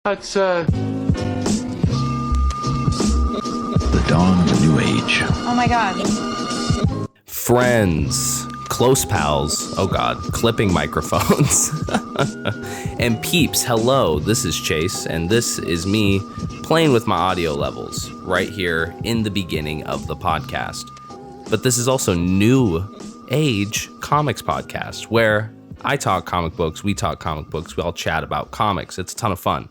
That's The dawn of a new age. Oh my god. Friends, close pals, oh god, clipping microphones, and peeps, hello, this is Chase, and this is me playing with my audio levels right here in the beginning of the podcast. But this is also New Age Comics Podcast, where I talk comic books, we talk comic books, we all chat about comics. It's a ton of fun.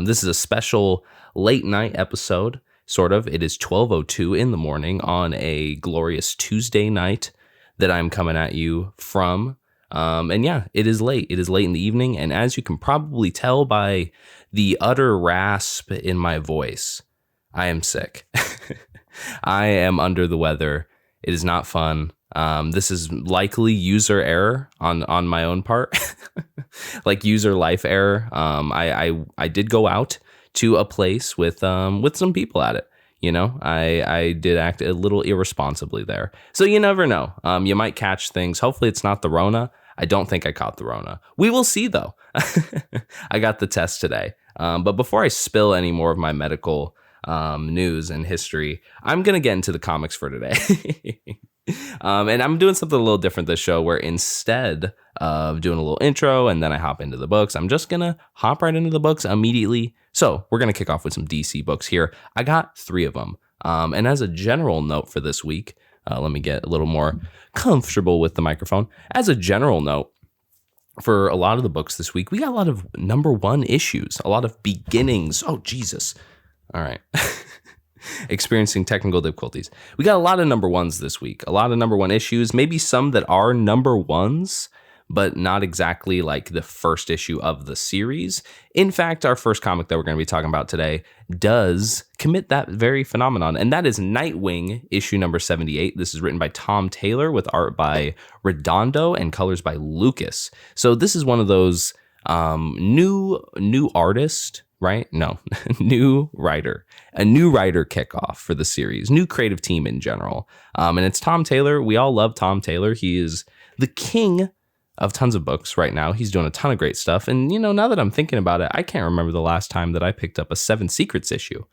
This is a special late night episode. Sort of. It is 12:02 in the morning on a glorious Tuesday night that I'm coming at you from. And yeah, it is late. It is late in the evening. And as you can probably tell by the utter rasp in my voice, I am sick. I am under the weather. It is not fun. This is likely user error on my own part, like user life error. I did go out to a place with some people at it. You know, I did act a little irresponsibly there. So you never know. You might catch things. Hopefully it's not the Rona. I don't think I caught the Rona. We will see though. I got the test today. But before I spill any more of my medical news and history, I'm going to get into the comics for today. And I'm doing something a little different this show, where instead of doing a little intro and then I hop into the books, I'm just going to hop right into the books immediately. So we're going to kick off with some DC books here. I got 3 of them. And as a general note for this week, let me get a little more comfortable with the microphone. As a general note, for a lot of the books this week, we got a lot of #1 issues, a lot of beginnings. Oh, Jesus. All right. Experiencing technical difficulties. We got a lot of #1s this week, a lot of #1 issues, maybe some that are #1s, but not exactly like the first issue of the series. In fact, our first comic that we're going to be talking about today does commit that very phenomenon, and that is Nightwing, issue number 78. This is written by Tom Taylor with art by Redondo and colors by Lucas. So this is one of those new artist, right? No, new writer. A new writer kickoff for the series, new creative team in general. And it's Tom Taylor. We all love Tom Taylor. He is the king of tons of books right now. He's doing a ton of great stuff. And, you know, now that I'm thinking about it, I can't remember the last time that I picked up a 7 Secrets issue.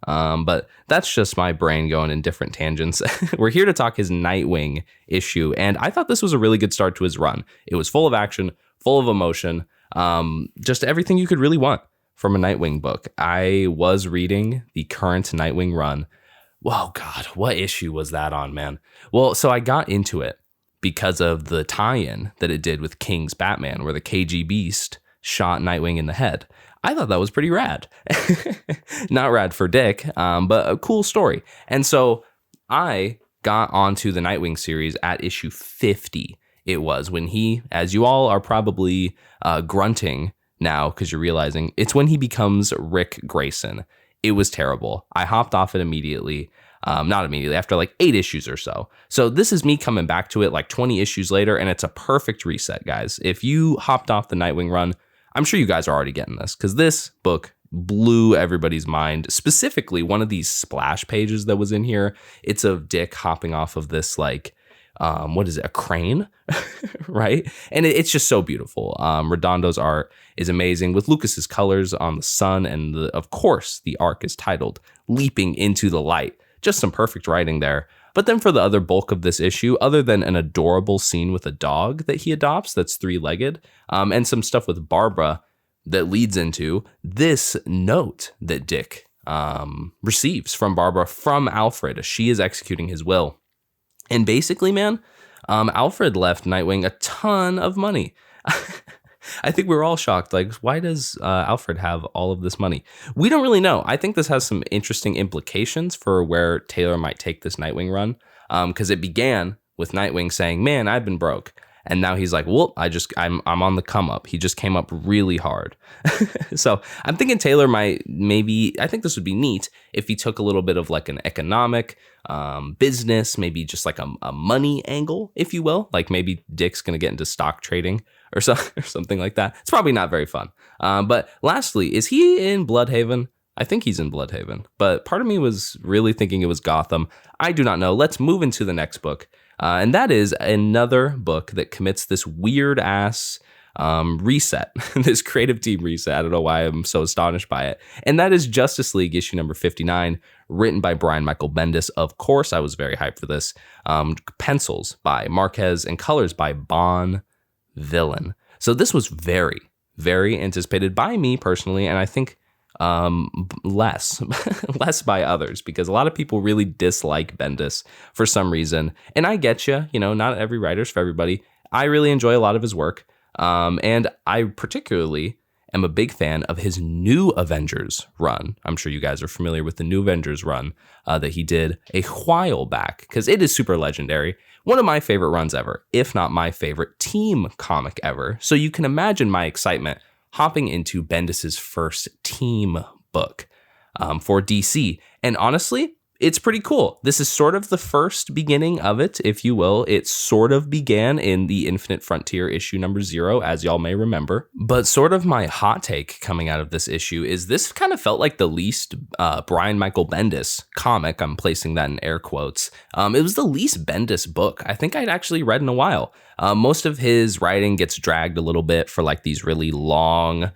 But that's just my brain going in different tangents. We're here to talk his Nightwing issue. And I thought this was a really good start to his run. It was full of action, full of emotion, just everything you could really want from a Nightwing book. I was reading the current Nightwing run. Whoa, God, what issue was that on, man? Well, so I got into it because of the tie-in that it did with King's Batman, where the KG Beast shot Nightwing in the head. I thought that was pretty rad. Not rad for Dick, but a cool story. And so I got onto the Nightwing series at issue 50. It was when he, as you all are probably grunting now because you're realizing, it's when he becomes Rick Grayson. It was terrible. I hopped off it immediately. Not immediately, after like 8 issues or so. So this is me coming back to it like 20 issues later, and it's a perfect reset, guys. If you hopped off the Nightwing run, I'm sure you guys are already getting this, because this book blew everybody's mind. Specifically, one of these splash pages that was in here, it's of Dick hopping off of this like, what is it, a crane, right? And it's just so beautiful. Redondo's art is amazing with Lucas's colors on the sun, and of course the arc is titled Leaping into the Light. Just some perfect writing there. But then for the other bulk of this issue, other than an adorable scene with a dog that he adopts that's 3-legged, and some stuff with Barbara that leads into this note that Dick receives from Barbara from Alfred as she is executing his will. And basically, man, Alfred left Nightwing a ton of money. I think we were all shocked. Like, why does Alfred have all of this money? We don't really know. I think this has some interesting implications for where Taylor might take this Nightwing run. Because it began with Nightwing saying, man, I've been broke. And now he's like, well, I'm on the come up. He just came up really hard. So I'm thinking Taylor might I think this would be neat if he took a little bit of like an economic business, maybe just like a money angle, if you will. Like maybe Dick's going to get into stock trading or something like that. It's probably not very fun. But lastly, is he in Bloodhaven? I think he's in Bloodhaven, but part of me was really thinking it was Gotham. I do not know. Let's move into the next book. And that is another book that commits this weird ass reset, this creative team reset. I don't know why I'm so astonished by it. And that is Justice League issue number 59, written by Brian Michael Bendis. Of course, I was very hyped for this. Pencils by Marquez and colors by Bon Villain. So this was very, very anticipated by me personally, and I think less by others, because a lot of people really dislike Bendis for some reason. And I get you, not every writer's for everybody. I really enjoy a lot of his work. And I particularly am a big fan of his New Avengers run. I'm sure you guys are familiar with the New Avengers run that he did a while back, because it is super legendary. One of my favorite runs ever, if not my favorite team comic ever. So you can imagine my excitement hopping into Bendis's first team book for DC. And honestly, it's pretty cool. This is sort of the first beginning of it, if you will. It sort of began in the Infinite Frontier issue number 0, as y'all may remember. But sort of my hot take coming out of this issue is this kind of felt like the least Brian Michael Bendis comic. I'm placing that in air quotes. It was the least Bendis book I think I'd actually read in a while. Most of his writing gets dragged a little bit for like these really long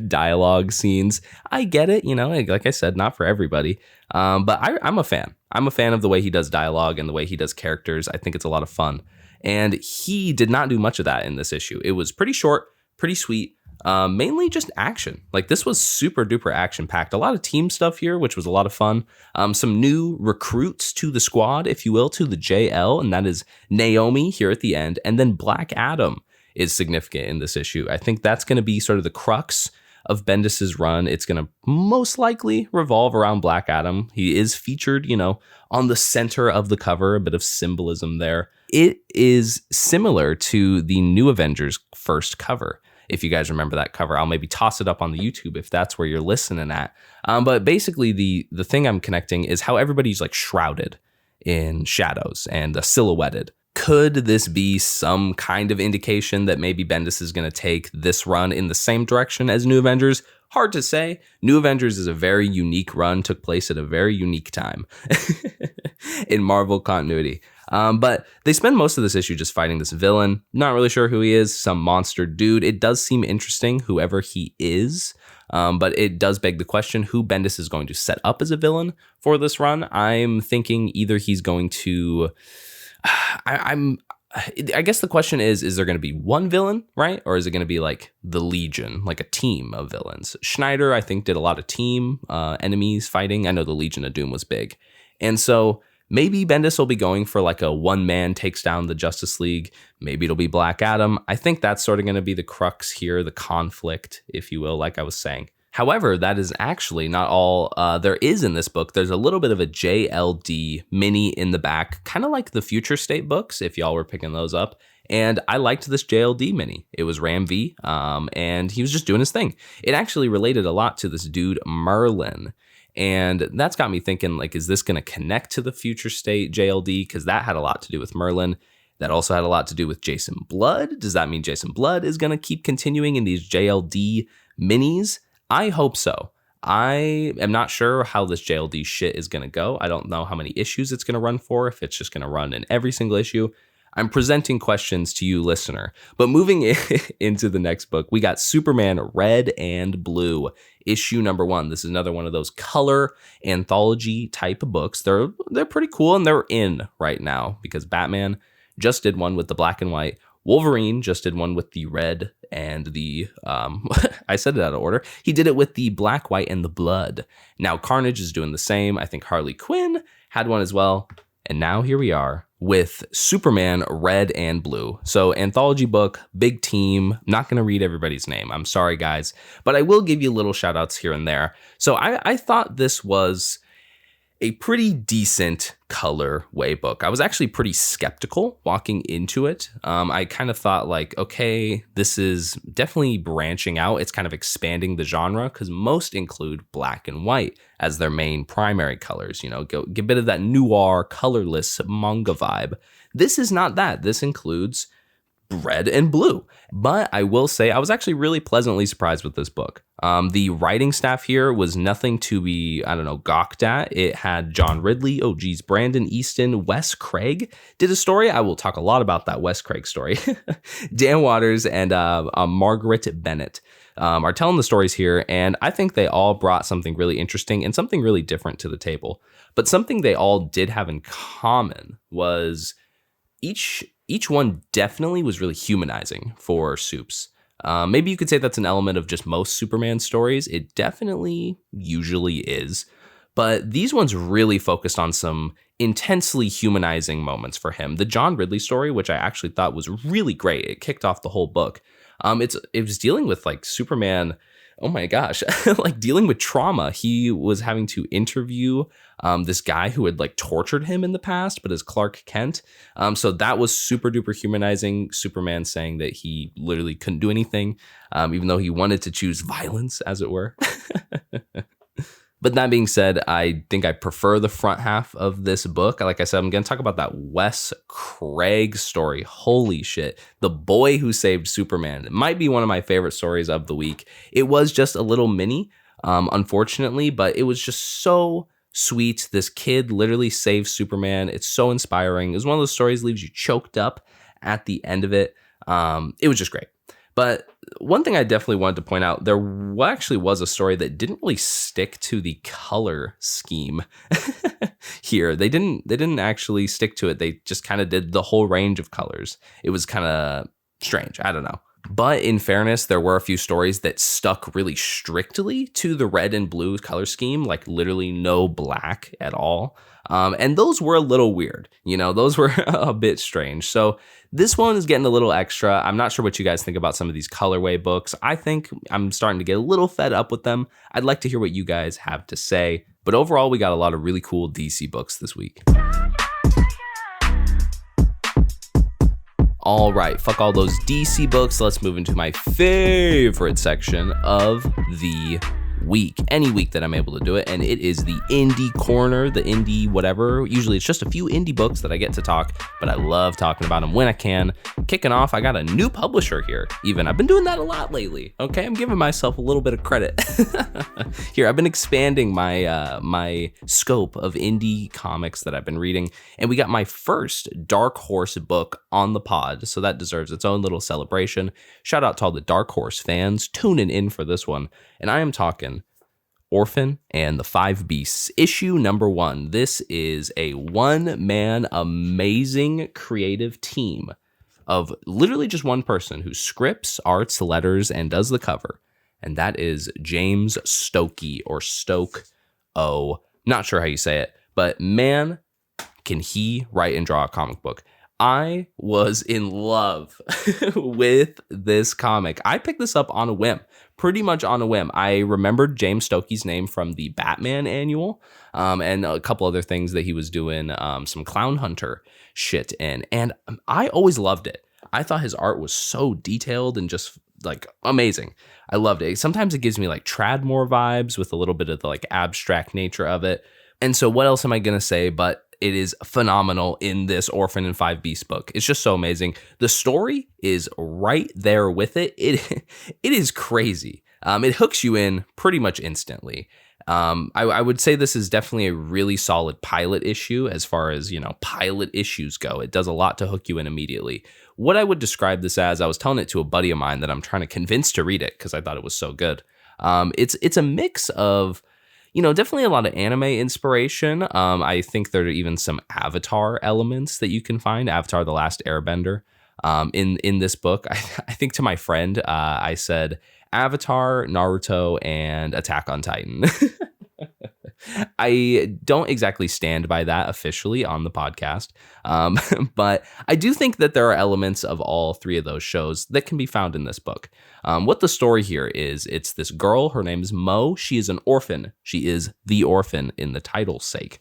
dialogue scenes. I get it, like I said, not for everybody. But I'm a fan. I'm a fan of the way he does dialogue and the way he does characters. I think it's a lot of fun. And he did not do much of that in this issue. It was pretty short, pretty sweet, mainly just action. Like this was super duper action packed. A lot of team stuff here, which was a lot of fun. Some new recruits to the squad, if you will, to the JL. And that is Naomi here at the end. And then Black Adam is significant in this issue. I think that's going to be sort of the crux of Bendis's run. It's going to most likely revolve around Black Adam. He is featured, on the center of the cover, a bit of symbolism there. It is similar to the New Avengers first cover. If you guys remember that cover, I'll maybe toss it up on the YouTube if that's where you're listening at. But basically the thing I'm connecting is how everybody's like shrouded in shadows and silhouetted. Could this be some kind of indication that maybe Bendis is going to take this run in the same direction as New Avengers? Hard to say. New Avengers is a very unique run, took place at a very unique time in Marvel continuity. But they spend most of this issue just fighting this villain. Not really sure who he is, some monster dude. It does seem interesting, whoever he is. But it does beg the question who Bendis is going to set up as a villain for this run. I'm thinking either he's going to... I guess the question is there going to be one villain, right? Or is it going to be like the Legion, like a team of villains? Schneider, I think, did a lot of team enemies fighting. I know the Legion of Doom was big. And so maybe Bendis will be going for like a one man takes down the Justice League. Maybe it'll be Black Adam. I think that's sort of going to be the crux here, the conflict, if you will, like I was saying. However, that is actually not all there is in this book. There's a little bit of a JLD mini in the back, kind of like the Future State books, if y'all were picking those up. And I liked this JLD mini. It was Ram V, and he was just doing his thing. It actually related a lot to this dude, Merlin. And that's got me thinking, like, is this going to connect to the Future State JLD? Because that had a lot to do with Merlin. That also had a lot to do with Jason Blood. Does that mean Jason Blood is going to keep continuing in these JLD minis? I hope so. I am not sure how this JLD shit is going to go. I don't know how many issues it's going to run for, if it's just going to run in every single issue. I'm presenting questions to you, listener. But moving into the next book, we got Superman Red and Blue, issue number 1. This is another one of those color anthology type of books. They're pretty cool, and they're in right now because Batman just did one with the black and white. Wolverine just did one with the red and the, I said it out of order. He did it with the black, white, and the blood. Now Carnage is doing the same. I think Harley Quinn had one as well. And now here we are with Superman Red and Blue. So anthology book, big team. Not going to read everybody's name. I'm sorry, guys. But I will give you little shout outs here and there. So I thought this was a pretty decent colorway book. I was actually pretty skeptical walking into it. I kind of thought like, okay, this is definitely branching out. It's kind of expanding the genre because most include black and white as their main primary colors. Get a bit of that noir, colorless manga vibe. This is not that. This includes red and blue. But I will say I was actually really pleasantly surprised with this book. The writing staff here was nothing to be, I don't know, gawked at. It had John Ridley, Brandon Easton, Wes Craig did a story. I will talk a lot about that Wes Craig story. Dan Waters and Margaret Bennett are telling the stories here, and I think they all brought something really interesting and something really different to the table. But something they all did have in common was each one definitely was really humanizing for Supes. Maybe you could say that's an element of just most Superman stories. It definitely usually is. But these ones really focused on some intensely humanizing moments for him. The John Ridley story, which I actually thought was really great. It kicked off the whole book. It was dealing with like Superman. Oh my gosh, like dealing with trauma. He was having to interview this guy who had like tortured him in the past, but as Clark Kent. So that was super duper humanizing. Superman saying that he literally couldn't do anything, even though he wanted to choose violence, as it were. But that being said, I think I prefer the front half of this book. Like I said, I'm going to talk about that Wes Craig story. Holy shit. The Boy Who Saved Superman. It might be one of my favorite stories of the week. It was just a little mini, unfortunately, but it was just so sweet. This kid literally saved Superman. It's so inspiring. It was one of those stories that leaves you choked up at the end of it. It was just great. But one thing I definitely wanted to point out, there actually was a story that didn't really stick to the color scheme here. They didn't actually stick to it. They just kind of did the whole range of colors. It was kind of strange. I don't know. But in fairness, there were a few stories that stuck really strictly to the red and blue color scheme, like literally no black at all. And those were a little weird. Those were a bit strange. So this one is getting a little extra. I'm not sure what you guys think about some of these colorway books. I think I'm starting to get a little fed up with them. I'd like to hear what you guys have to say. But overall, we got a lot of really cool DC books this week. All right, fuck all those DC books. Let's move into my favorite section of the week, any week that I'm able to do it, and it is the indie corner, the indie whatever. Usually it's just a few indie books that I get to talk, but I love talking about them when I can. Kicking off, I got a new publisher here. Even I've been doing that a lot lately. Okay, I'm giving myself a little bit of credit. Here, I've been expanding my my scope of indie comics that I've been reading, and we got my first Dark Horse book on the pod, so that deserves its own little celebration. Shout out to all the Dark Horse fans tuning in for this one, and I am talking Orphan and the Five Beasts, issue number 1. This is a one-man amazing creative team of literally just one person who scripts, arts, letters, and does the cover. And that is James Stokey, or Stoke-O. Not sure how you say it, but man, can he write and draw a comic book. I was in love with this comic. I picked this up on a whim, pretty much on a whim. I remembered James Stokey's name from the Batman annual, and a couple other things that he was doing, some Clown Hunter shit in, and I always loved it. I thought his art was so detailed and just like amazing. I loved it. Sometimes it gives me like Tradmore vibes with a little bit of the like abstract nature of it. And so what else am I going to say but it is phenomenal in this Orphan and Five Beasts book. It's just so amazing. The story is right there with it. It is crazy. It hooks you in pretty much instantly. I would say this is definitely a really solid pilot issue as far as, pilot issues go. It does a lot to hook you in immediately. What I would describe this as, I was telling it to a buddy of mine that I'm trying to convince to read it because I thought it was so good. It's a mix of, definitely a lot of anime inspiration. I think there are even some Avatar elements that you can find. Avatar: The Last Airbender. In this book, I think to my friend, I said Avatar, Naruto, and Attack on Titan. I don't exactly stand by that officially on the podcast, but I do think that there are elements of all three of those shows that can be found in this book. What the story here is, it's this girl, her name is Mo. She is an orphan. She is the orphan in the title's sake.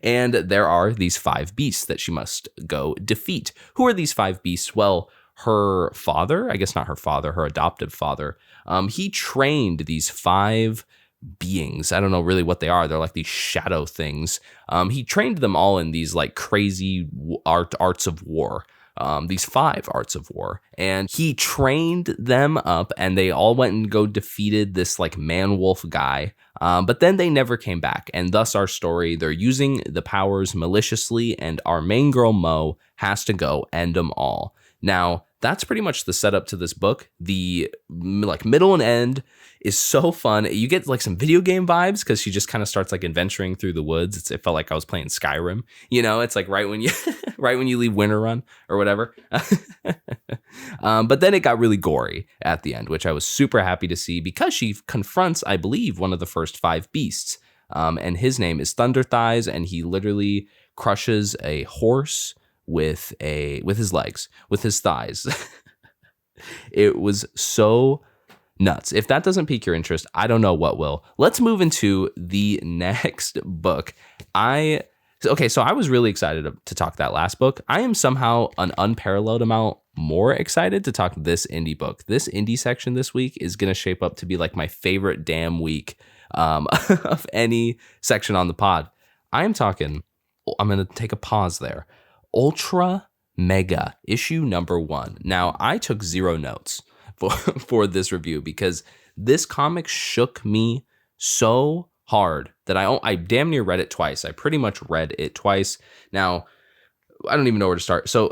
And there are these 5 beasts that she must go defeat. Who are these 5 beasts? Well, her father, I guess not her father, her adoptive father, he trained these 5 beings. I don't know really what they are. They're like these shadow things. He trained them all in these like crazy arts of war. these 5 arts of war, and he trained them up, and they all went and defeated this like man-wolf guy. But then they never came back, and thus our story, they're using the powers maliciously, and our main girl Mo has to go end them all. Now, that's pretty much the setup to this book. The like middle and end is so fun. You get like some video game vibes because she just kind of starts like adventuring through the woods. It felt like I was playing Skyrim. You know, it's like right when you right when you leave Winterrun or whatever. But then it got really gory at the end, which I was super happy to see because she confronts, I believe, one of the first 5 beasts. And his name is Thunder Thighs, and he literally crushes a horse with his legs, with his thighs. It was so nuts. If that doesn't pique your interest, I don't know what will. Let's move into the next book. So I was really excited to talk that last book. I am somehow an unparalleled amount more excited to talk this indie book. This indie section this week is going to shape up to be like my favorite damn week of any section on the pod. I'm going to take a pause there. Ultramega, issue number 1. Now, I took 0 notes for this review because this comic shook me so hard that I damn near read it twice. I pretty much read it twice. Now, I don't even know where to start. So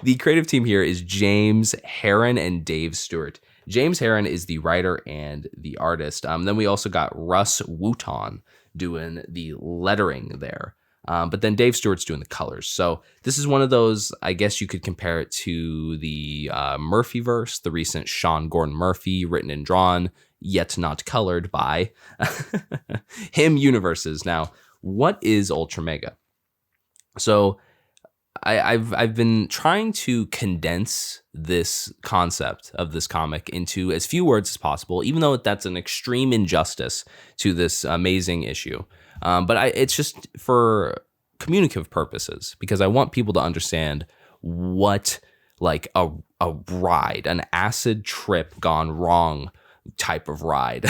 the creative team here is James Herron and Dave Stewart. James Herron is the writer and the artist. Then we also got Russ Wooton doing the lettering there. But then Dave Stewart's doing the colors. So this is one of those, I guess you could compare it to the Murphyverse, the recent Sean Gordon Murphy written and drawn, yet not colored by him universes. Now, what is Ultramega? So I've been trying to condense this concept of this comic into as few words as possible, even though that's an extreme injustice to this amazing issue. But it's just for communicative purposes because I want people to understand what like a ride, an acid trip gone wrong type of ride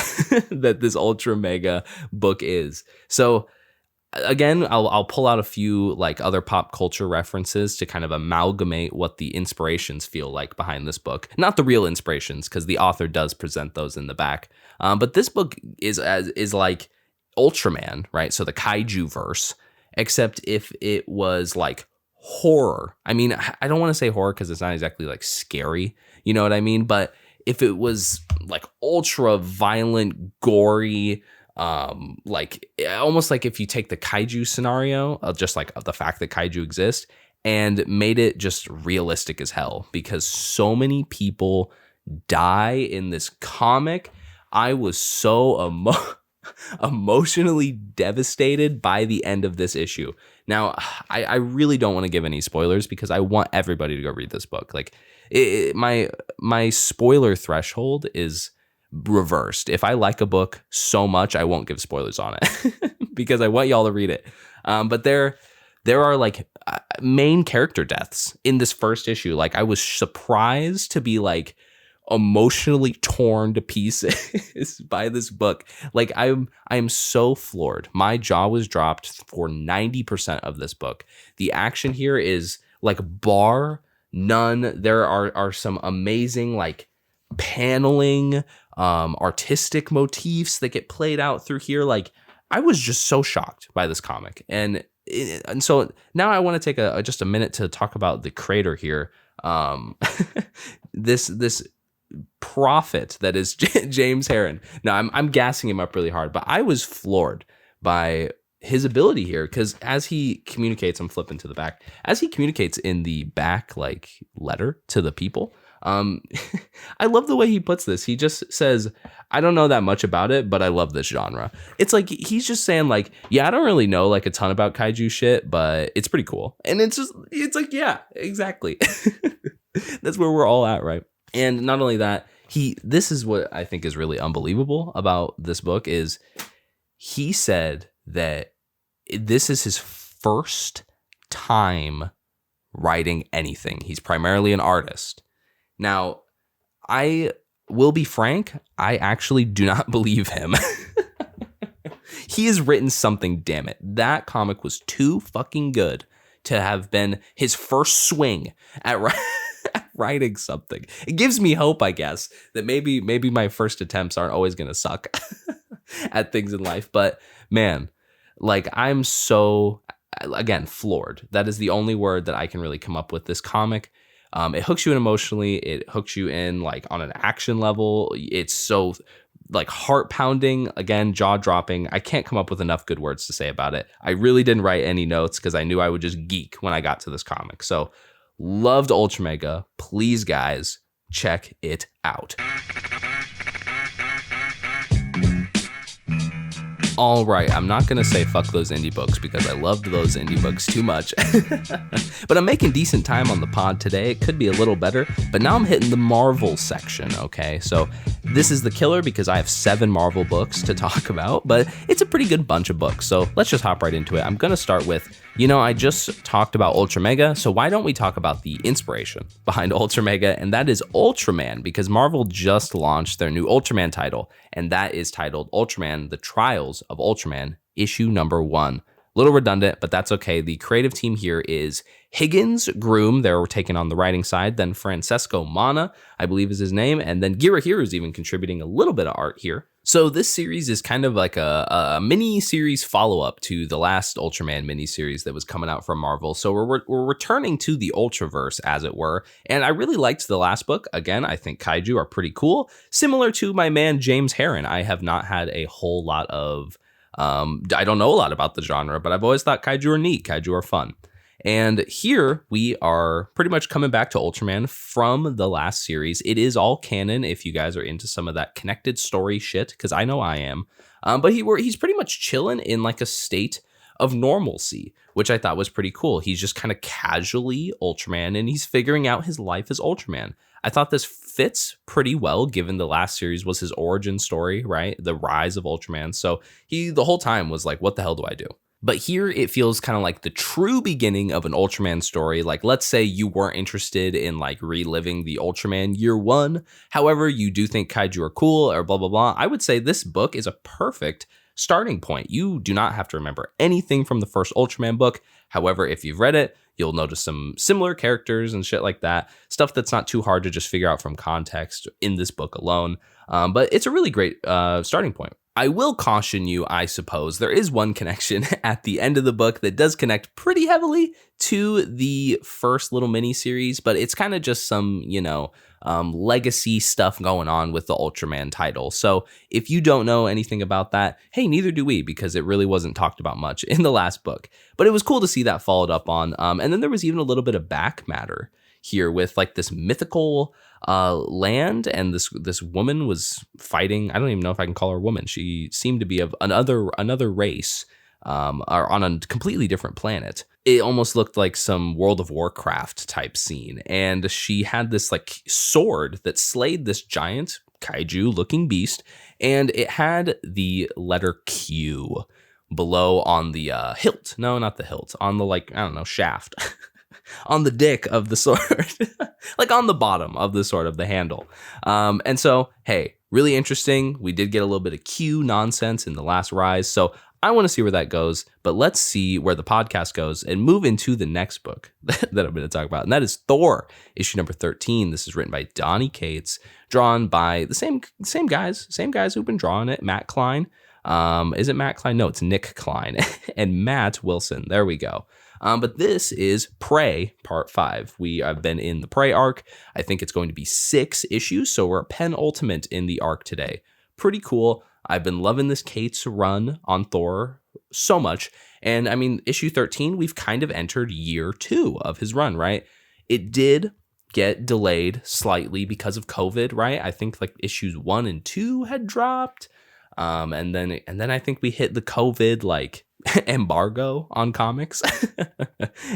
that this Ultramega book is. So again, I'll pull out a few like other pop culture references to kind of amalgamate what the inspirations feel like behind this book. Not the real inspirations, because the author does present those in the back. But this book is like Ultraman, right? So the kaiju verse, except if it was like horror. I mean, I don't want to say horror because it's not exactly like scary, you know what I mean? But if it was like ultra violent, gory, like almost like if you take the kaiju scenario of just like the fact that kaiju exist and made it just realistic as hell, because so many people die in this comic. I was so emotionally devastated by the end of this issue. Now, I really don't want to give any spoilers because I want everybody to go read this book. Like my spoiler threshold is reversed. If I like a book so much, I won't give spoilers on it because I want y'all to read it. But there are like main character deaths in this first issue. Like I was surprised to be like emotionally torn to pieces by this book. Like I'm so floored. My jaw was dropped for 90% of this book. The action here is like bar none. There are some amazing like paneling, artistic motifs that get played out through here. Like I was just so shocked by this comic. And so now I want to take just a minute to talk about the creator here. This prophet that is James Herron. Now I'm gassing him up really hard, but I was floored by his ability here because as he communicates, I'm flipping to the back, as he communicates in the back like letter to the people. I love the way he puts this. He just says, I don't know that much about it, but I love this genre. It's like he's just saying like, yeah, I don't really know like a ton about kaiju shit, but it's pretty cool. And it's like, yeah, exactly. That's where we're all at, right? And not only that, this is what I think is really unbelievable about this book is he said that this is his first time writing anything. He's primarily an artist. Now, I will be frank, I actually do not believe him. He has written something, damn it. That comic was too fucking good to have been his first swing at writing something. It gives me hope, I guess, that maybe my first attempts aren't always going to suck at things in life. But man, like, I'm so, again, floored. That is the only word that I can really come up with. This comic, it hooks you in emotionally. It hooks you in like on an action level. It's so like heart pounding, again, jaw dropping. I can't come up with enough good words to say about it. I really didn't write any notes because I knew I would just geek when I got to this comic. So loved Ultramega. Please, guys, check it out. All right, I'm not going to say fuck those indie books because I loved those indie books too much. But I'm making decent time on the pod today. It could be a little better, but now I'm hitting the Marvel section, okay? So this is the killer because I have 7 Marvel books to talk about, but it's a pretty good bunch of books. So let's just hop right into it. I'm going to start with, I just talked about Ultramega, so why don't we talk about the inspiration behind Ultramega, and that is Ultraman, because Marvel just launched their new Ultraman title, and that is titled Ultraman: The Trials of Ultraman, issue number 1. A little redundant, but that's okay. The creative team here is Higgins Groom. They're taking on the writing side. Then Francesco Mana, I believe is his name. And then Gira Hiro is even contributing a little bit of art here. So this series is kind of like a mini-series follow-up to the last Ultraman mini-series that was coming out from Marvel. So we're returning to the Ultraverse, as it were. And I really liked the last book. Again, I think kaiju are pretty cool. Similar to my man James Herron, I have not had a whole lot of... I don't know a lot about the genre, but I've always thought kaiju are neat. Kaiju are fun. And here we are pretty much coming back to Ultraman from the last series. It is all canon if you guys are into some of that connected story shit, because I know I am. But he's pretty much chilling in like a state of normalcy, which I thought was pretty cool. He's just kind of casually Ultraman, and he's figuring out his life as Ultraman. I thought this fits pretty well, given the last series was his origin story, right? The rise of Ultraman. So he the whole time was like, what the hell do I do? But here it feels kind of like the true beginning of an Ultraman story. Like, let's say you weren't interested in like reliving the Ultraman year 1. However, you do think kaiju are cool or blah, blah, blah. I would say this book is a perfect starting point. You do not have to remember anything from the first Ultraman book. However, if you've read it, you'll notice some similar characters and shit like that. Stuff that's not too hard to just figure out from context in this book alone. But it's a really great starting point. I will caution you, I suppose, there is one connection at the end of the book that does connect pretty heavily to the first little mini-series, but it's kind of just some, legacy stuff going on with the Ultraman title. So if you don't know anything about that, hey, neither do we, because it really wasn't talked about much in the last book. But it was cool to see that followed up on. And then there was even a little bit of back matter here with like this mythical land, and this woman was fighting. I don't even know if I can call her a woman. She seemed to be of another race, or on a completely different planet. It almost looked like some World of Warcraft type scene, and she had this like sword that slayed this giant kaiju looking beast, and it had the letter Q below on the hilt. No, not the hilt. On the shaft. On the dick of the sword, like on the bottom of the sword of the handle. And so, hey, really interesting. We did get a little bit of Q nonsense in the last rise. So I want to see where that goes, but let's see where the podcast goes and move into the next book that I'm going to talk about. And that is Thor, issue number 13. This is written by Donny Cates, drawn by the same guys who've been drawing it. Matt Klein. Is it Matt Klein? No, it's Nick Klein and Matt Wilson. There we go. But this is Prey Part 5. We have been in the Prey arc. I think it's going to be 6 issues, so we're penultimate in the arc today. Pretty cool. I've been loving this Cates run on Thor so much. And I mean, issue 13, we've kind of entered year 2 of his run, right? It did get delayed slightly because of COVID, right? I think like issues 1 and 2 had dropped. And then I think we hit the COVID like embargo on comics.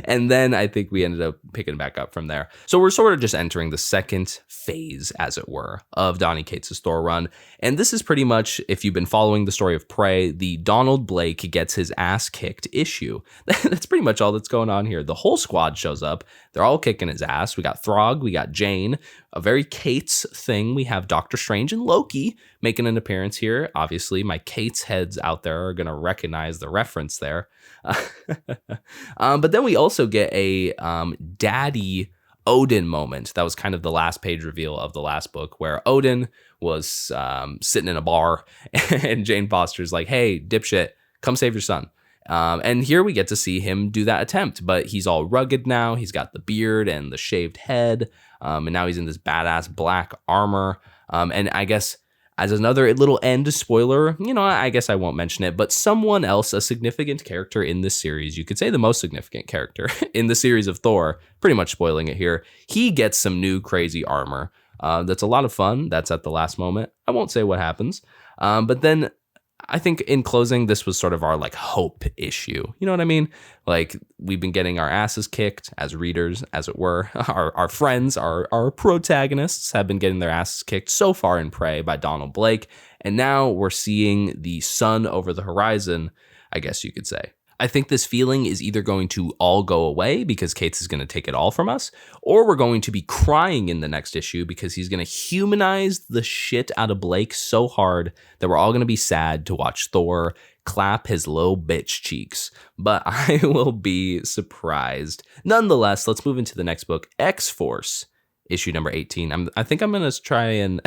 And then I think we ended up picking back up from there. So we're sort of just entering the second phase, as it were, of Donny Cates' Thor run. And this is pretty much, if you've been following the story of Prey, the Donald Blake gets his ass kicked issue. That's pretty much all that's going on here. The whole squad shows up. They're all kicking his ass. We got Throg, we got Jane, a very Cates thing. We have Doctor Strange and Loki making an appearance here. Obviously, my Cates heads out there are going to recognize the reference reference there. But then we also get a Daddy Odin moment. That was kind of the last page reveal of the last book, where Odin was sitting in a bar and Jane Foster's like, hey, dipshit, come save your son. And here we get to see him do that attempt, but he's all rugged now. He's got the beard and the shaved head. And now he's in this badass black armor. And I guess as another little end spoiler, I guess I won't mention it, but someone else, a significant character in this series, you could say the most significant character in the series of Thor, pretty much spoiling it here, he gets some new crazy armor. That's a lot of fun. That's at the last moment. I won't say what happens. But then I think in closing, this was sort of our like hope issue. You know what I mean? Like we've been getting our asses kicked as readers, as it were. Our friends, our protagonists have been getting their asses kicked so far in Prey by Donald Blake. And now we're seeing the sun over the horizon, I guess you could say. I think this feeling is either going to all go away because Cates is going to take it all from us, or we're going to be crying in the next issue because he's going to humanize the shit out of Blake so hard that we're all going to be sad to watch Thor clap his little bitch cheeks. But I will be surprised. Nonetheless, let's move into the next book, X-Force. Issue number 18. I think I'm going to try and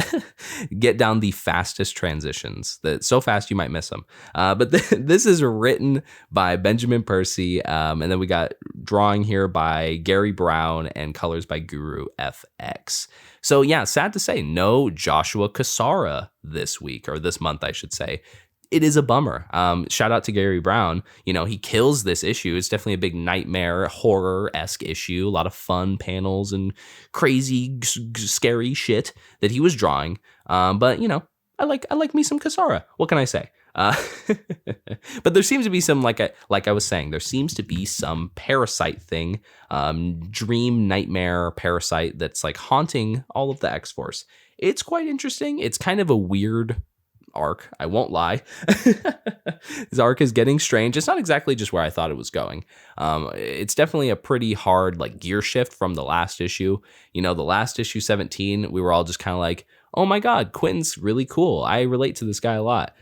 get down the fastest transitions. That so fast you might miss them. But this is written by Benjamin Percy. And then we got drawing here by Gary Brown and colors by Guru FX. So yeah, sad to say, no Joshua Cassara this week, or this month, I should say. It is a bummer. Shout out to Gary Brown. He kills this issue. It's definitely a big nightmare horror-esque issue. A lot of fun panels and crazy, scary shit that he was drawing. But I like me some Cassara. What can I say? But there seems to be some, like I was saying, there seems to be some parasite thing, dream nightmare parasite that's like haunting all of the X-Force. It's quite interesting. It's kind of a weird arc, I won't lie. His arc is getting strange. It's not exactly just where I thought it was going. It's definitely a pretty hard like gear shift from the last issue. The last issue 17, we were all just kind of like, oh my god, Quentin's really cool. I relate to this guy a lot.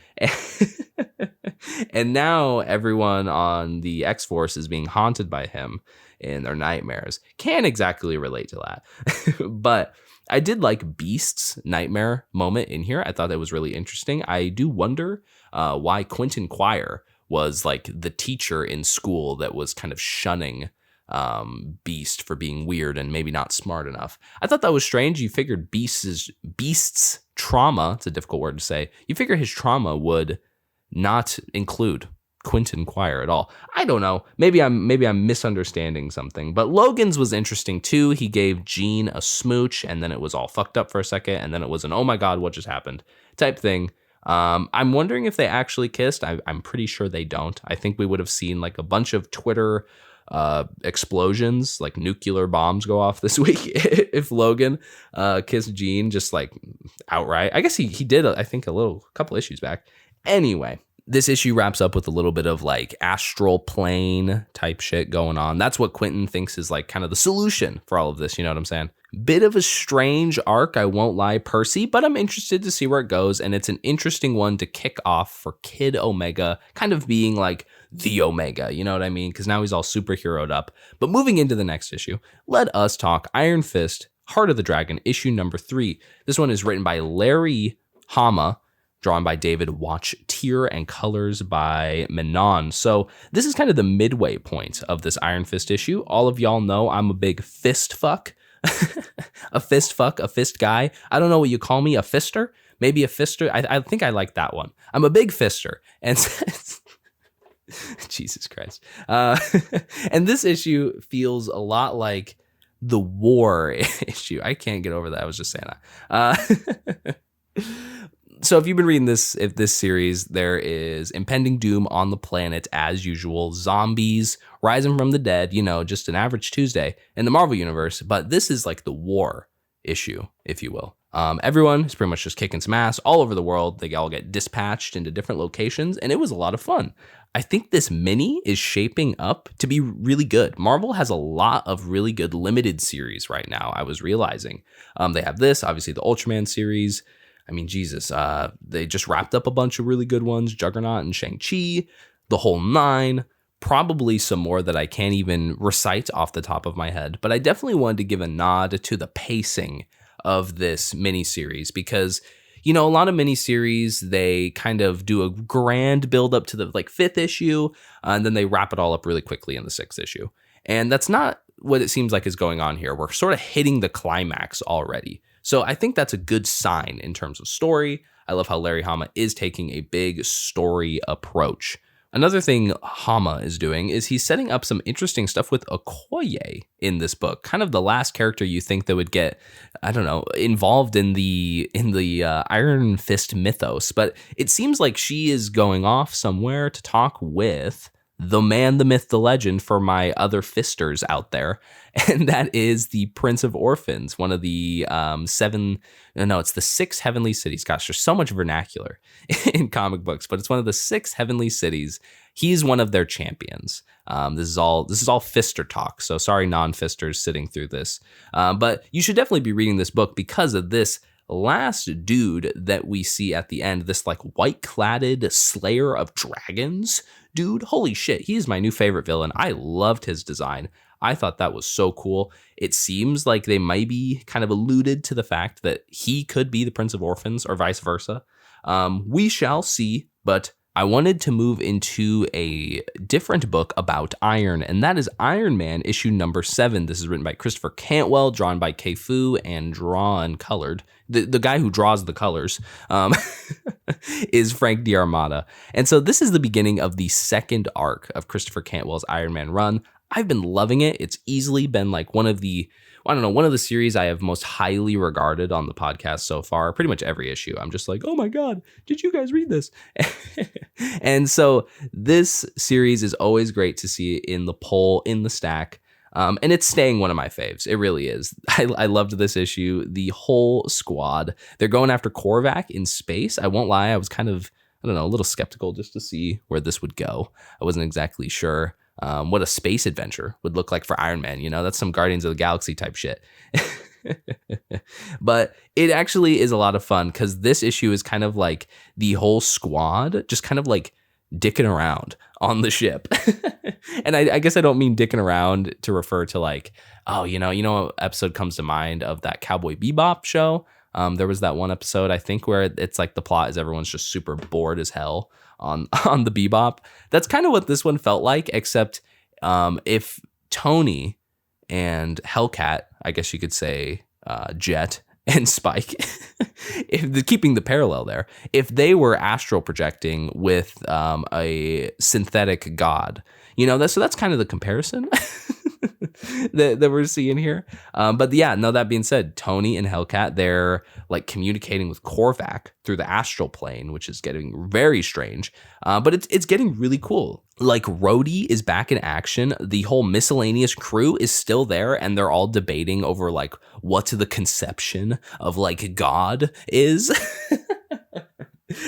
And now everyone on the X-Force is being haunted by him in their nightmares. Can't exactly relate to that. But I did like Beast's nightmare moment in here. I thought that was really interesting. I do wonder why Quentin Quire was like the teacher in school that was kind of shunning Beast for being weird and maybe not smart enough. I thought that was strange. You figured Beast's trauma, it's a difficult word to say, you figure his trauma would not include Quentin Quire at all. I don't know. Maybe I'm misunderstanding something. But Logan's was interesting too. He gave Jean a smooch, and then it was all fucked up for a second, and then it was an oh my god, what just happened type thing. I'm wondering if they actually kissed. I'm pretty sure they don't. I think we would have seen like a bunch of Twitter explosions, like nuclear bombs go off this week if Logan kissed Jean just like outright. I guess he did, I think, a couple issues back. Anyway, this issue wraps up with a little bit of like astral plane type shit going on. That's what Quentin thinks is like kind of the solution for all of this. You know what I'm saying? Bit of a strange arc, I won't lie, Percy, but I'm interested to see where it goes. And it's an interesting one to kick off for Kid Omega, kind of being like the Omega. You know what I mean? Because now he's all superheroed up. But moving into the next issue, let us talk Iron Fist, Heart of the Dragon, issue number 3. This one is written by Larry Hama, drawn by David Watch-Tier, and colors by Menon. So this is kind of the midway point of this Iron Fist issue. All of y'all know I'm a big fist fuck. A fist guy. I don't know what you call me, a fister? Maybe a fister. I think I like that one. I'm a big fister. And Jesus Christ. And this issue feels a lot like the war issue. I can't get over that. I was just saying that. So if you've been reading this series, there is impending doom on the planet as usual. Zombies rising from the dead, just an average Tuesday in the Marvel universe. But this is like the war issue, if you will. Everyone is pretty much just kicking some ass all over the world. They all get dispatched into different locations, and it was a lot of fun. I think this mini is shaping up to be really good. Marvel has a lot of really good limited series right now, I was realizing. They have this, obviously the Ultraman series. I mean, Jesus, they just wrapped up a bunch of really good ones, Juggernaut and Shang-Chi. the whole 9, probably some more that I can't even recite off the top of my head. But I definitely wanted to give a nod to the pacing of this miniseries because, you know, a lot of miniseries, they kind of do a grand build up to the like 5th issue, and then they wrap it all up really quickly in the 6th issue. And that's not what it seems like is going on here. We're sort of hitting the climax already. So I think that's a good sign in terms of story. I love how Larry Hama is taking a big story approach. Another thing Hama is doing is he's setting up some interesting stuff with Okoye in this book. Kind of the last character you think that would get, I don't know, involved in the Iron Fist mythos. But it seems like she is going off somewhere to talk with the man, the myth, the legend for my other fisters out there. And that is the Prince of Orphans, one of the it's the 6 heavenly cities. Gosh, there's so much vernacular in comic books, but it's one of the 6 heavenly cities. He's one of their champions. This is all fister talk. So sorry, non-fisters sitting through this. But you should definitely be reading this book because of this last dude that we see at the end, this like white-cladded slayer of dragons dude. Holy shit, he is my new favorite villain. I loved his design. I thought that was so cool. It seems like they might be kind of alluded to the fact that he could be the Prince of Orphans or vice versa. We shall see, but I wanted to move into a different book about Iron, and that is Iron Man issue number 7. This is written by Christopher Cantwell, drawn by Kei Fu, and drawn colored. The guy who draws the colors is Frank D'Armata. And so this is the beginning of the second arc of Christopher Cantwell's Iron Man run. I've been loving it. It's easily been like one of the series I have most highly regarded on the podcast so far. Pretty much every issue, I'm just like, oh my God, did you guys read this? And so this series is always great to see in the poll, in the stack. And it's staying one of my faves. It really is. I loved this issue. The whole squad, they're going after Korvac in space. I won't lie. I was kind of, a little skeptical just to see where this would go. I wasn't exactly sure what a space adventure would look like for Iron Man. You know, that's some Guardians of the Galaxy type shit. But it actually is a lot of fun because this issue is kind of like the whole squad just kind of like dicking around on the ship. And I guess I don't mean dicking around to refer to like, oh, you know what episode comes to mind of that Cowboy Bebop show? There was that one episode, I think, where it's like the plot is everyone's just super bored as hell on the Bebop. That's kind of what this one felt like, except if Tony and Hellcat, I guess you could say Jet and Spike, keeping the parallel there, if they were astral projecting with a synthetic god, so that's kind of the comparison that we're seeing here. But yeah, no, that being said, Tony and Hellcat, they're like communicating with Korvac through the astral plane, which is getting very strange. But it's getting really cool. Like Rhodey is back in action. The whole miscellaneous crew is still there, and they're all debating over like what the conception of like God is.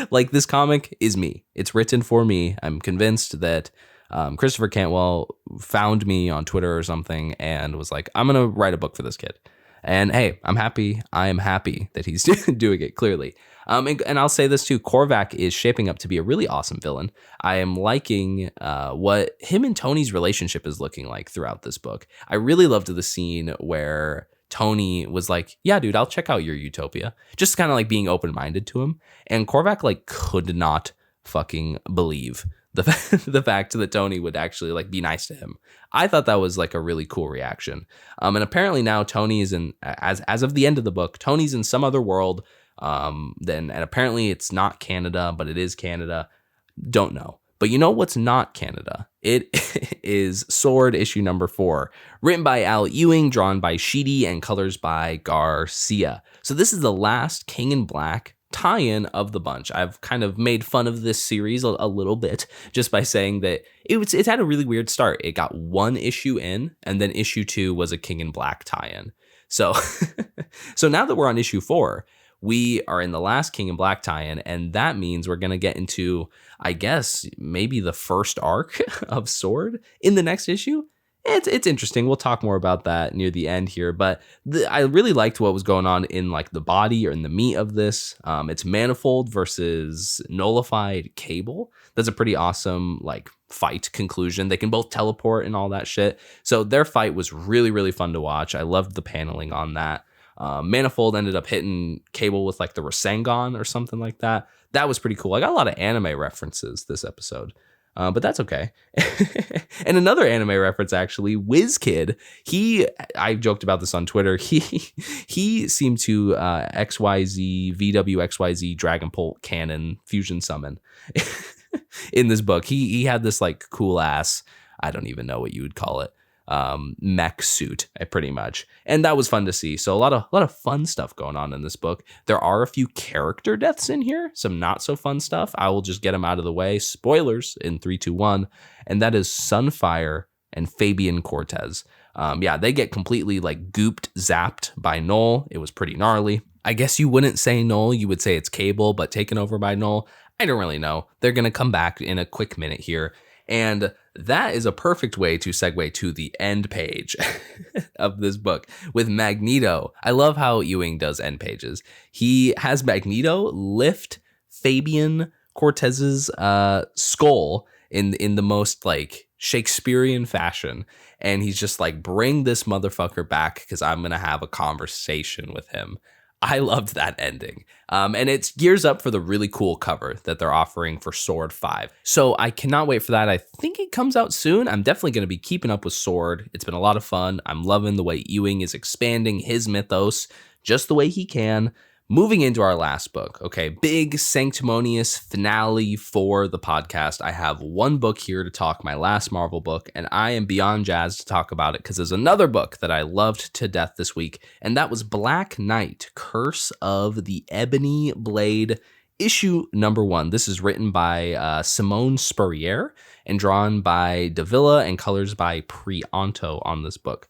Like this comic is me. It's written for me. I'm convinced that Christopher Cantwell found me on Twitter or something and was like, I'm going to write a book for this kid. And hey, I'm happy. I am happy that he's doing it, clearly. And I'll say this too, Korvac is shaping up to be a really awesome villain. I am liking what him and Tony's relationship is looking like throughout this book. I really loved the scene where Tony was like, yeah, dude, I'll check out your utopia. Just kind of like being open-minded to him. And Korvac like could not fucking believe the fact that Tony would actually like be nice to him. I thought that was like a really cool reaction. And apparently now Tony is in, as of the end of the book, Tony's in some other world. And apparently it's not Canada, but it is Canada. Don't know. But you know what's not Canada? It is S.W.O.R.D issue number 4, written by Al Ewing, drawn by Sheedy, and colors by Garcia. So this is the last King in Black tie-in of the bunch. I've kind of made fun of this series a little bit just by saying that it's had a really weird start. It got one issue in, and then issue 2 was a King in Black tie-in. So now that we're on issue 4, we are in the last King in Black tie-in, and that means we're going to get into, I guess, maybe the first arc of S.W.O.R.D in the next issue. it's interesting. We'll talk more about that near the end here, but I really liked what was going on in like the body or in the meat of this. It's Manifold versus Nullified Cable. That's a pretty awesome like fight conclusion. They can both teleport and all that shit. So their fight was really, really fun to watch. I loved the paneling on that. Manifold ended up hitting Cable with like the Rasengan or something like that. That was pretty cool. I got a lot of anime references this episode. But that's okay. And another anime reference, actually, WizKid. I joked about this on Twitter. He seemed to XYZ, VWXYZ Dragon Bolt Cannon Fusion Summon in this book. He had this like cool ass, I don't even know what you would call it, mech suit, pretty much, and that was fun to see. So a lot of fun stuff going on in this book. There are a few character deaths in here, some not so fun stuff. I will just get them out of the way. Spoilers in 3, 2, 1, and that is Sunfire and Fabian Cortez. They get completely like zapped by Null. It was pretty gnarly. I guess you wouldn't say Null, you would say it's Cable, but taken over by Null. I don't really know. They're gonna come back in a quick minute here. And that is a perfect way to segue to the end page of this book with Magneto. I love how Ewing does end pages. He has Magneto lift Fabian Cortez's skull in the most like Shakespearean fashion. And he's just like, bring this motherfucker back because I'm going to have a conversation with him. I loved that ending. And it gears up for the really cool cover that they're offering for S.W.O.R.D 5. So I cannot wait for that. I think it comes out soon. I'm definitely going to be keeping up with S.W.O.R.D. It's been a lot of fun. I'm loving the way Ewing is expanding his mythos just the way he can. Moving into our last book, okay, big sanctimonious finale for the podcast. I have one book here to talk, my last Marvel book, and I am beyond jazzed to talk about it because there's another book that I loved to death this week, and that was Black Knight, Curse of the Ebony Blade, issue number 1. This is written by Simone Spurrier and drawn by Davila and colors by Prianto on this book.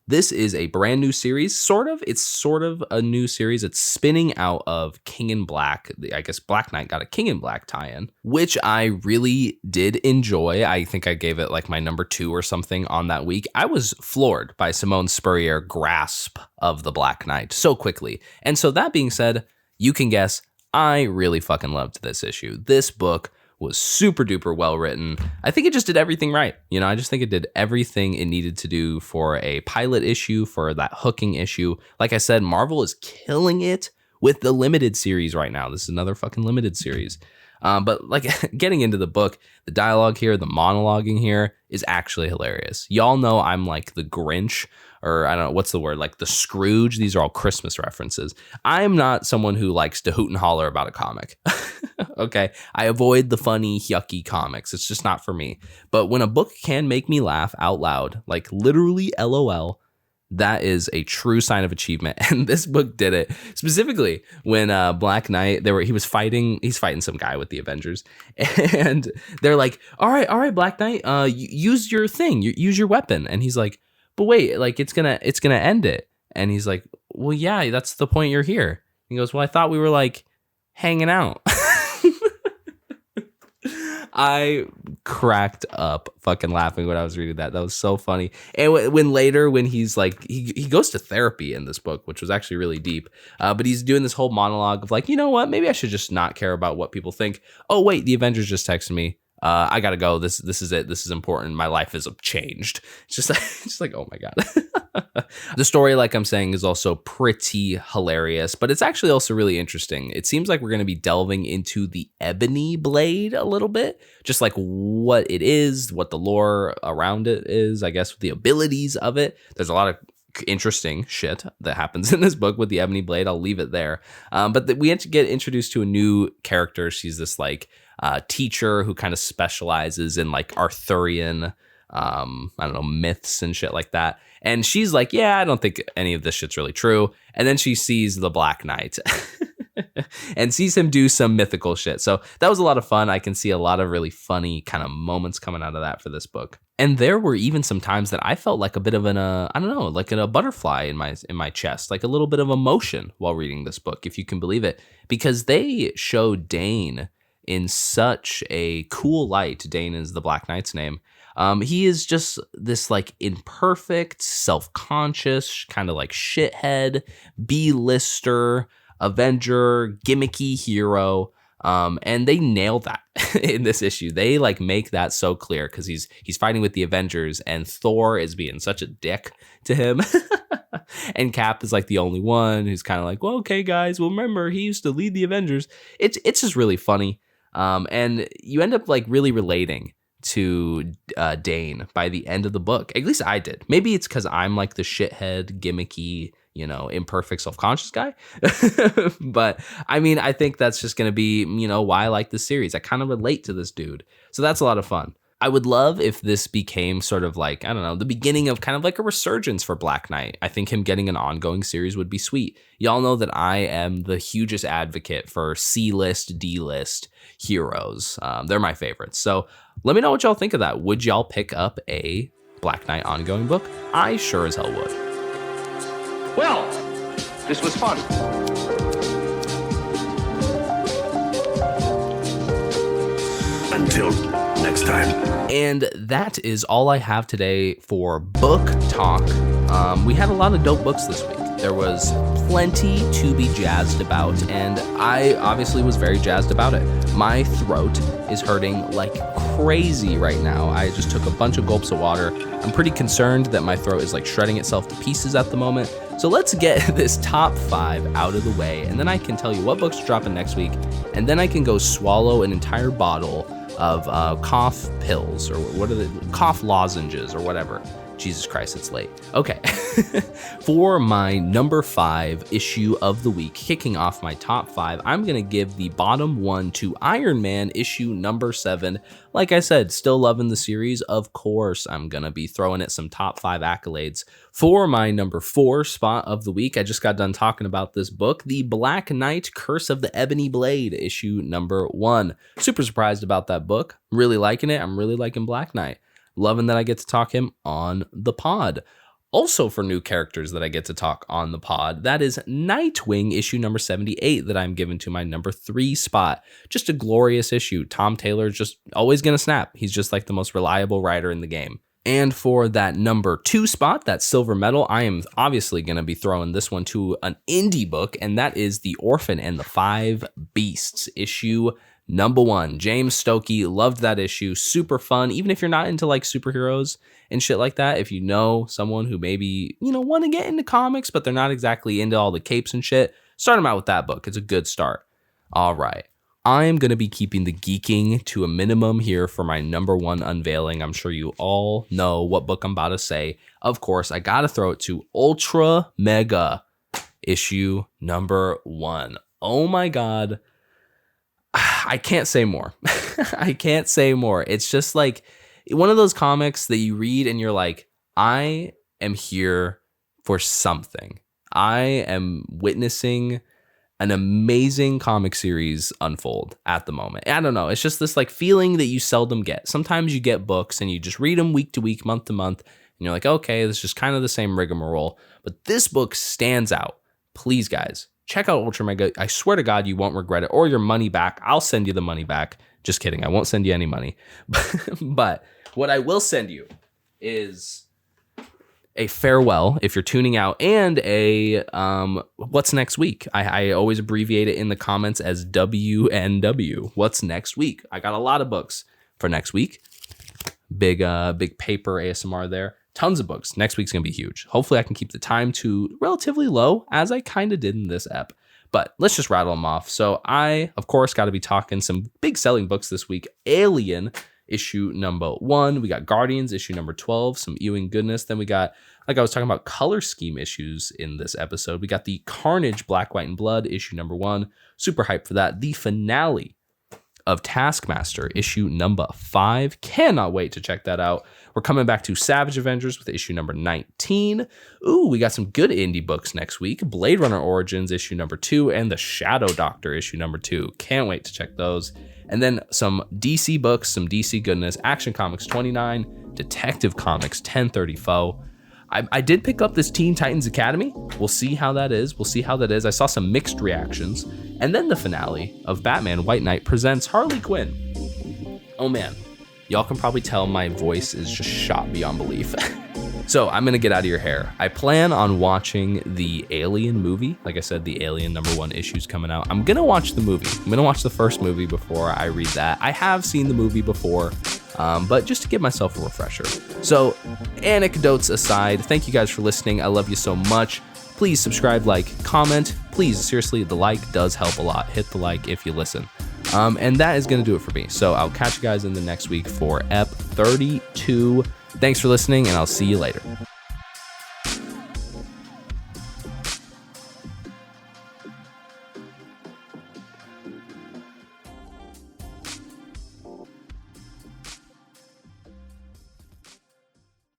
This is a brand new series, sort of. It's sort of a new series. It's spinning out of King in Black. I guess Black Knight got a King in Black tie-in, which I really did enjoy. I think I gave it like my number 2 or something on that week. I was floored by Simone Spurrier's grasp of the Black Knight so quickly. And so that being said, you can guess I really fucking loved this issue. This book was super duper well written. I think it just did everything right. You know, I just think it did everything it needed to do for a pilot issue, for that hooking issue. Like I said, Marvel is killing it with the limited series right now. This is another fucking limited series. But like getting into the book, the dialogue here, the monologuing here is actually hilarious. Y'all know I'm like the Grinch, or I don't know, what's the word? Like the Scrooge. These are all Christmas references. I'm not someone who likes to hoot and holler about a comic. Okay. I avoid the funny, yucky comics. It's just not for me. But when a book can make me laugh out loud, like literally LOL, that is a true sign of achievement. And this book did it. Specifically when Black Knight, he's fighting some guy with the Avengers. And they're like, all right, Black Knight, use your thing, use your weapon. And he's like, but wait, like it's gonna end it. And he's like, well, yeah, that's the point you're here. He goes, well, I thought we were like hanging out. I cracked up fucking laughing when I was reading that. That was so funny. And when he's like, he goes to therapy in this book, which was actually really deep. But he's doing this whole monologue of like, you know what? Maybe I should just not care about what people think. Oh, wait, the Avengers just texted me. I gotta go. This is it. This is important. My life is changed. It's just like, oh my God. The story, like I'm saying, is also pretty hilarious, but it's actually also really interesting. It seems like we're going to be delving into the Ebony Blade a little bit, just like what it is, what the lore around it is, I guess, the abilities of it. There's a lot of interesting shit that happens in this book with the Ebony Blade. I'll leave it there. But we get introduced to a new character. She's this like teacher who kind of specializes in like Arthurian, I don't know, myths and shit like that. And she's like, yeah, I don't think any of this shit's really true. And then she sees the Black Knight and sees him do some mythical shit. So that was a lot of fun. I can see a lot of really funny kind of moments coming out of that for this book. And there were even some times that I felt like a bit of like a butterfly in my chest, like a little bit of emotion while reading this book, if you can believe it, because they show Dane in such a cool light. Dane is the Black Knight's name. He is just this like imperfect, self-conscious, kind of like shithead, B-lister, Avenger, gimmicky hero. And they nail that in this issue. They like make that so clear because he's fighting with the Avengers and Thor is being such a dick to him. And Cap is like the only one who's kind of like, well, okay, guys, well, remember he used to lead the Avengers. It's just really funny. And you end up like really relating to Dane by the end of the book. At least I did. Maybe it's because I'm like the shithead, gimmicky, imperfect, self-conscious guy. But I mean, I think that's just going to be, why I like this series. I kind of relate to this dude. So that's a lot of fun. I would love if this became sort of like, I don't know, the beginning of kind of like a resurgence for Black Knight. I think him getting an ongoing series would be sweet. Y'all know that I am the hugest advocate for C-list, D-list heroes. They're my favorites. So let me know what y'all think of that. Would y'all pick up a Black Knight ongoing book? I sure as hell would. Well, this was fun. Until next time. And that is all I have today for book talk. We had a lot of dope books this week. There was plenty to be jazzed about, and I obviously was very jazzed about it. My throat is hurting like crazy right now. I just took a bunch of gulps of water. I'm pretty concerned that my throat is like shredding itself to pieces at the moment. So let's get this top 5 out of the way, and then I can tell you what books are dropping next week, and then I can go swallow an entire bottle of cough pills, or what are they, cough lozenges or whatever. Jesus Christ, it's late. Okay. For my number 5 issue of the week, kicking off my top 5, I'm going to give the bottom 1 to Iron Man issue number 7. Like I said, still loving the series. Of course, I'm going to be throwing it some top 5 accolades. For my number 4 spot of the week, I just got done talking about this book, The Black Knight Curse of the Ebony Blade, issue number 1. Super surprised about that book. Really liking it. I'm really liking Black Knight. Loving that I get to talk him on the pod. Also for new characters that I get to talk on the pod, that is Nightwing issue number 78 that I'm giving to my number 3 spot. Just a glorious issue. Tom Taylor's just always going to snap. He's just like the most reliable writer in the game. And for that number 2 spot, that silver medal, I am obviously going to be throwing this one to an indie book, and that is The Orphan and the Five Beasts issue number 1. James Stokey, loved that issue. Super fun. Even if you're not into like superheroes and shit like that, if you know someone who maybe, want to get into comics, but they're not exactly into all the capes and shit, start them out with that book. It's a good start. All right. I'm going to be keeping the geeking to a minimum here for my number 1 unveiling. I'm sure you all know what book I'm about to say. Of course, I got to throw it to Ultramega issue number 1. Oh my God. I can't say more. I can't say more. It's just like one of those comics that you read and you're like, I am here for something. I am witnessing an amazing comic series unfold at the moment. I don't know. It's just this like feeling that you seldom get. Sometimes you get books and you just read them week to week, month to month, and you're like, okay, this is just kind of the same rigmarole. But this book stands out. Please, guys, check out Ultramega. I swear to God, you won't regret it, or your money back. I'll send you the money back. Just kidding. I won't send you any money. But what I will send you is a farewell if you're tuning out, and a what's next week. I always abbreviate it in the comments as WNW. What's next week? I got a lot of books for next week. Big paper ASMR there. Tons of books. Next week's gonna be huge. Hopefully I can keep the time to relatively low, as I kind of did in this ep. But let's just rattle them off. So I, of course, got to be talking some big selling books this week. Alien issue number 1. We got Guardians issue number 12. Some Ewing goodness. Then we got, like I was talking about, color scheme issues in this episode. We got the Carnage Black, White, and Blood issue number 1. Super hyped for that. The finale of Taskmaster issue number 5. Cannot wait to check that out. We're coming back to Savage Avengers with issue number 19. Ooh, we got some good indie books next week. Blade Runner Origins issue number 2 and The Shadow Doctor issue number 2. Can't wait to check those. And then some DC books, some DC goodness. Action Comics 29, Detective Comics 1034. I did pick up this Teen Titans Academy. We'll see how that is. I saw some mixed reactions. And then the finale of Batman White Knight presents Harley Quinn. Oh man, Y'all can probably tell my voice is just shot beyond belief. So I'm gonna get out of your hair. I plan on watching the Alien movie. Like I said, the Alien #1 issue's coming out. I'm gonna watch the movie. I'm gonna watch the first movie before I read that. I have seen the movie before, but just to give myself a refresher. So anecdotes aside, thank you guys for listening. I love you so much. Please subscribe, like, comment. Please, seriously, the like does help a lot. Hit the like if you listen. And that is gonna do it for me. So I'll catch you guys in the next week for Ep 32. Thanks for listening, and I'll see you later.